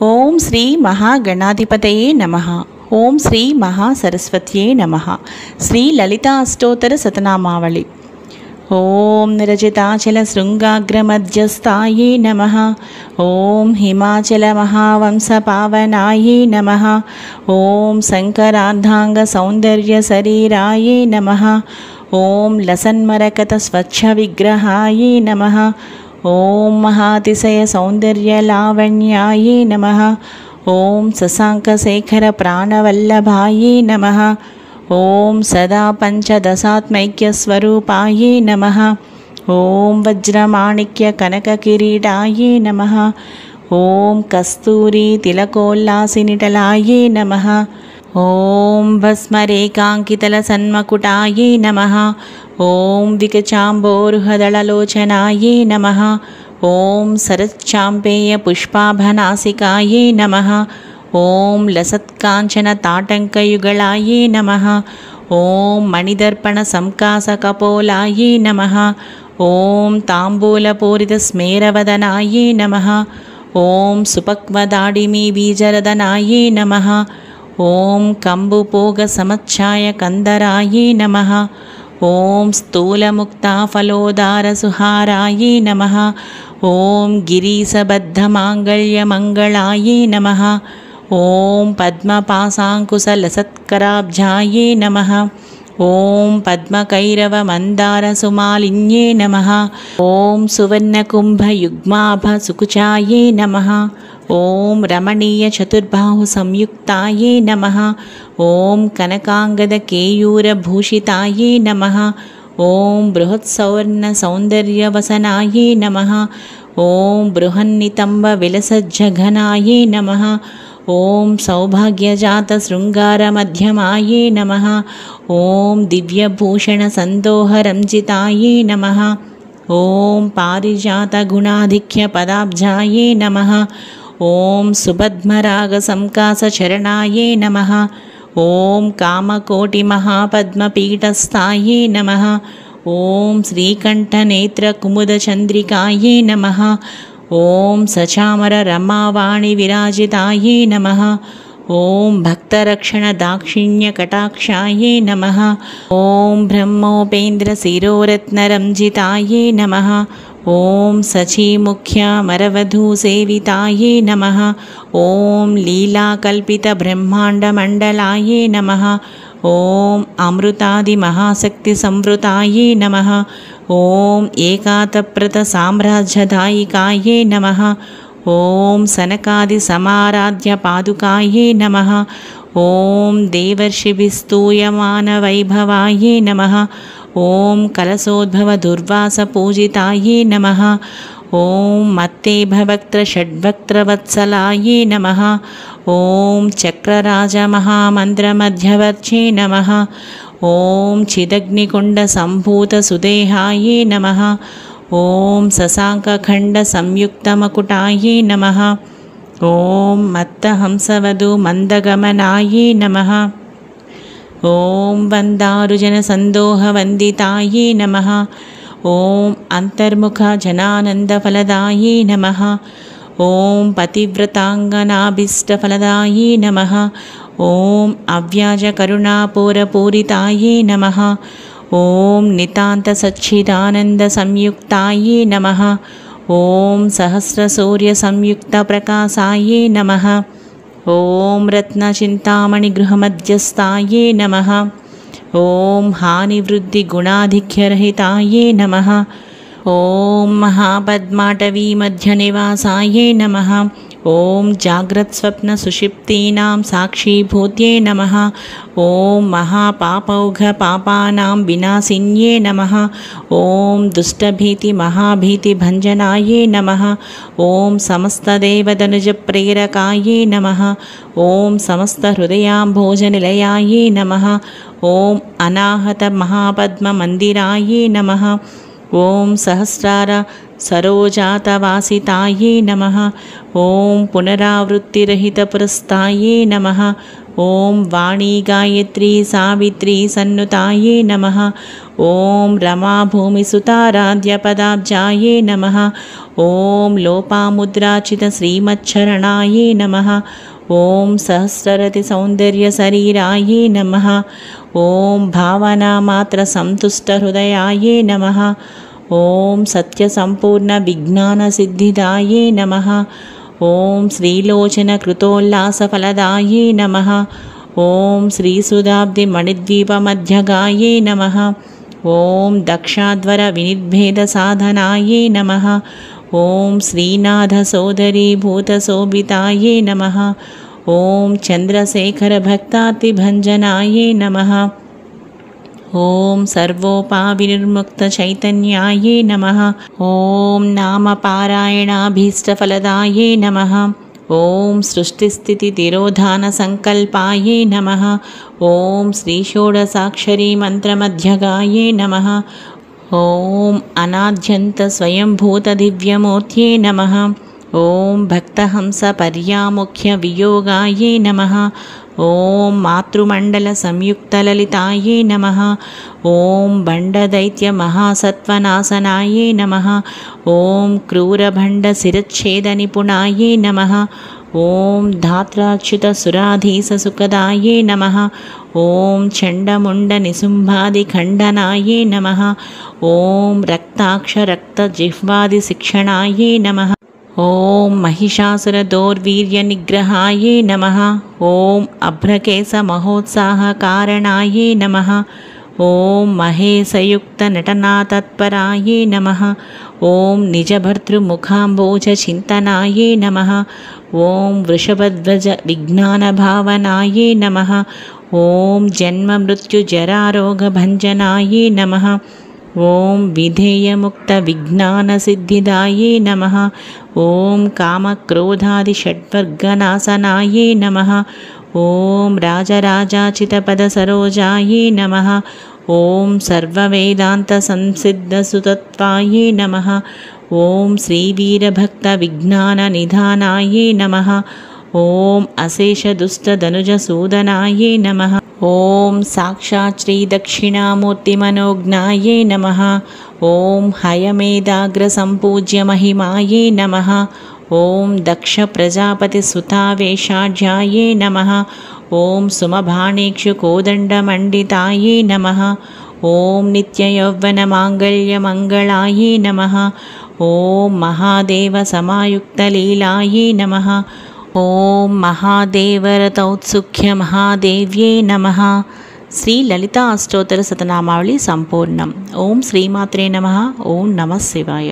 ఓం శ్రీ మహాగణాధిపతయే నమః. ఓం శ్రీ మహాసరస్వత్యే నమః. శ్రీ లలితా అష్టోత్తర శతనామావళి. ఓం నిరజితాచల శృంగాగ్రమధ్యస్థాయే నమః. ఓం హిమాచల మహావంశ పావనాయే నమః. ఓం శంకరార్ధాంగ సౌందర్య శరీరాయే నమః. ఓం లసన్మరకత స్వచ్ఛ విగ్రహాయే నమః. ఓం మహాతిశయ సౌందర్య లావణ్యాయే నమః. ఓం శశాంకశేఖర ప్రాణవల్లభాయే నమః. ఓం సదా పంచదశాత్మైక్య స్వరూపాయే నమః. ఓం వజ్రమాణిక్య కనక కిరీటాయే నమః. ఓం కస్తూరి తిలకోల్లాసినిటలాయే నమః. ఓం భస్మరేకాంకితల సన్మకుటాయే నమః. ఓం వికచాంబోరుహదళలోచనాయే నమః. ఓం శరచ్చాంపేయ పుష్పాభనాసికాయే నమః. ఓం లసత్కాంచన తాటంకయుగళాయే నమః. ఓం మణిదర్పణ సంకాసకపోలాయే నమః. ఓం తాంబూలపూరిత స్మేరవదనాయే నమః. ఓం సుపక్వదాడిమీ బీజరదనాయే నమః. ఓం కంబుపోగ సమచ్ఛాయ కందరాయే నమః. ఓం స్థూలముక్తాఫలోదారసుహారాయే నమః. ఓం గిరీశబద్ధమాంగళ్యమంగళాయే నమః. ఓం పద్మపాశాంకుశలసత్కరాబ్జాయే నమః. ఓం పద్మకైరవమందారసుమాలిన్యే నమః. ఓం సువర్ణకుంభయుగ్మాభసుకుచాయే నమః. ఓం రమణీయ చతుర్బాహు సంయుక్తాయే నమః. ఓం కనకాంగదకేయూరభూషితాయే నమః. ఓం బృహత్సౌవర్ణ సౌందర్యవసనాయే నమః. ఓం బృహన్నితంబ విలసజ్జఘనాయే నమః. ఓం సౌభాగ్యజాత శృంగారమధ్యమాయే నమః. ఓం దివ్యభూషణ సందోహరంజితాయే నమః. ఓం పారిజాత గుణాధిక్య పదాబ్జాయే నమః. ఓం సుపద్మరాగ సంకాస చరణాయే నమః. ఓం కామకోటి మహాపద్మపీఠస్థాయే నమః. ఓం శ్రీకంఠనేత్ర కుముద చంద్రికాయే నమః. ఓం సచామర రమావాణి విరాజితాయే నమః. ఓం భక్తరక్షణ దాక్షిణ్య కటాక్షాయే నమః. ఓం బ్రహ్మోపేంద్ర శిరోరత్నరంజితాయే నమః. ఓం సచీముఖ్య మరవధూసేవితాయే నమః. ఓం లీలాకల్పిత బ్రహ్మాండమండలాయే నమః. ఓం అమృతాది మహాశక్తి సంవృతాయే నమః. ఓం ఏకాతప్రత సామ్రాజ్యదాయికాయే నమః. ఓం సనకాది సమారాధ్య పాదుకాయే నమః. ఓం దేవర్షిభిస్తూయమాన వైభవాయే నమః. ఓం కలశోద్భవ దుర్వాస పూజితాయే నమః. ఓం మత్తేభవక్త్ర షడ్వక్త్రవత్సలాయే నమః. ఓం చక్రరాజ మహామంత్రమధ్యవర్చే నమః. ఓం చిదగ్నికుండ సంభూత సుదేహాయే నమః. ఓం శశాంకఖండ సంయుక్తమకుటాయే నమః. ఓం మత్తహంసవధూ మందగమనాయే నమః. ఓం వందారుజన సందోహవందితాయే నమః. ఓం అంతర్ముఖ జనానందఫలదాయే నమః. ఓం పతివ్రతాంగనాభీష్టఫలదాయే నమః. ఓం అవ్యాజ కరుణాపూరపూరితాయే నమః. ఓం నితాంత సచ్చిదానంద సంయుక్తాయే నమః. ఓం సహస్రసూర్య సంయుక్త ప్రకాశాయే నమః. ఓం రత్నచింతామణి గృహమధ్యస్థాయే నమః. ఓం హానివృద్ధి గుణాధిక్యరహితాయే నమః. ఓం మహాపద్మాటవీ మధ్య నివాసాయే నమః. ఓం జాగ్రత్స్వప్న సుషిప్తీనాం సాక్షీభూత్యే నమః. ఓం మహాపాపౌఘ పాపానాం వినాశిన్యే నమః. ఓం దుష్టభీతి మహాభీతి భంజనాయే నమః. ఓం సమస్తదేవదనుజ ప్రేరకాయే నమః. ఓం సమస్త హృదయాంభోజనిలయాయే నమః. ఓం అనాహత మహాపద్మ మందిరాయే నమః. ఓం సహస్రార సరోజాతవాసితాయే నమః. ఓం పునరావృత్తిరహిత పురస్తాయే నమః. ॐ वाणी गायत्री सावित्री सन्नुताये नमः। ॐ रमा भूमिसुताराध्यपदाब्जाये नमः। ॐ लोपामुद्राचित श्रीमच्छरणाये नमः। ॐ सहस्ररतिसौन्दर्यशरीराये नमः। ॐ भावनामात्रसन्तुष्टहृदयाये नमः। ॐ सत्यसम्पूर्णविज्ञानसिद्धिदाये नमः। ॐ श्रीलोचनकृतोल्लासफलदाये नमः। ॐ श्रीसुधाब्धिमणिद्वीपमध्यगाये नमः। ॐ दक्षाध्वरविनिर्भेदसाधनाये नमः। ॐ श्रीनाथसोदरीभूतशोभिताये नमः। ॐ चन्द्रशेखरभक्तातिभञ्जनाये नमः। ॐ सर्वोपाविनिर्मुक्तचैतन्याये नमः। ॐ नामपारायणाभीष्टफलदाये नमः। ॐ सृष्टिस्थितितिरोधानसङ्कल्पाये नमः। ॐ श्रीषोडशाक्षरीमन्त्रमध्यगाये नमः। ॐ अनाद्यन्तस्वयंभूतदिव्यमूर्त्यै नमः। ॐ भक्तहंसपर्यामुख्यवियोगाये नमः। ॐ मातृमण्डलसंयुक्तललिताये नमः। ॐ भण्डदैत्यमहासत्त्वनाशनाये नमः। ॐ क्रूरभण्डशिरच्छेदनिपुणाये नमः। ॐ धात्राच्युतसुराधीशसुखदाये नमः। ॐ चण्डमुण्डनिशुम्भादिखण्डनाये नमः। ॐ रक्ताक्षरक्तजिह्वादिशिक्षणाये नमः। ॐ महिषासुरदौर्वीर्यनिग्रहाये नमः। ॐ अभ्रकेशमहोत्साहकारणाये नमः। ॐ महेशयुक्तनटनातत्पराये नमः। ॐ निजभर्तृमुखाम्बोजचिन्तनाये नमः। ॐ वृषभध्वजविज्ञानभावनाये नमः। ॐ जन्ममृत्युजरारोगभञ्जनाये नमः। ॐ विधेयमुक्तविज्ञानसिद्धिदाये नमः। ॐ कामक्रोधादिषड्वर्गनाशनाये नमः। ॐ राजराजाचितपदसरोजाये नमः। ॐ सर्ववेदान्तसंसिद्धसुतत्वाये नमः। ॐ श्रीवीरभक्तविज्ञाननिधानाये नमः। ॐ अशेषदुष्टधनुजसूदनाये नमः। ॐ साक्षात् श्रीदक्षिणामूर्तिमनोज्ञाये नमः। ॐ हयमेधाग्रसम्पूज्यमहिमाये नमः। ॐ दक्षप्रजापतिसुतावेशाढ्याये नमः। ॐ सुमभाणेक्षुकोदण्डमण्डिताये नमः। ॐ नित्ययौवनमाङ्गल्यमङ्गलाये नमः। ॐ महादेवसमायुक्तलीलाये नमः। ॐ महादेवरतौत्सुख्यमहादेव्ये नमः। శ్రీ లలితా అష్టోత్తర శతనామావళి సంపూర్ణం. ఓం శ్రీమాత్రే నమః. ఓం నమః శివాయ.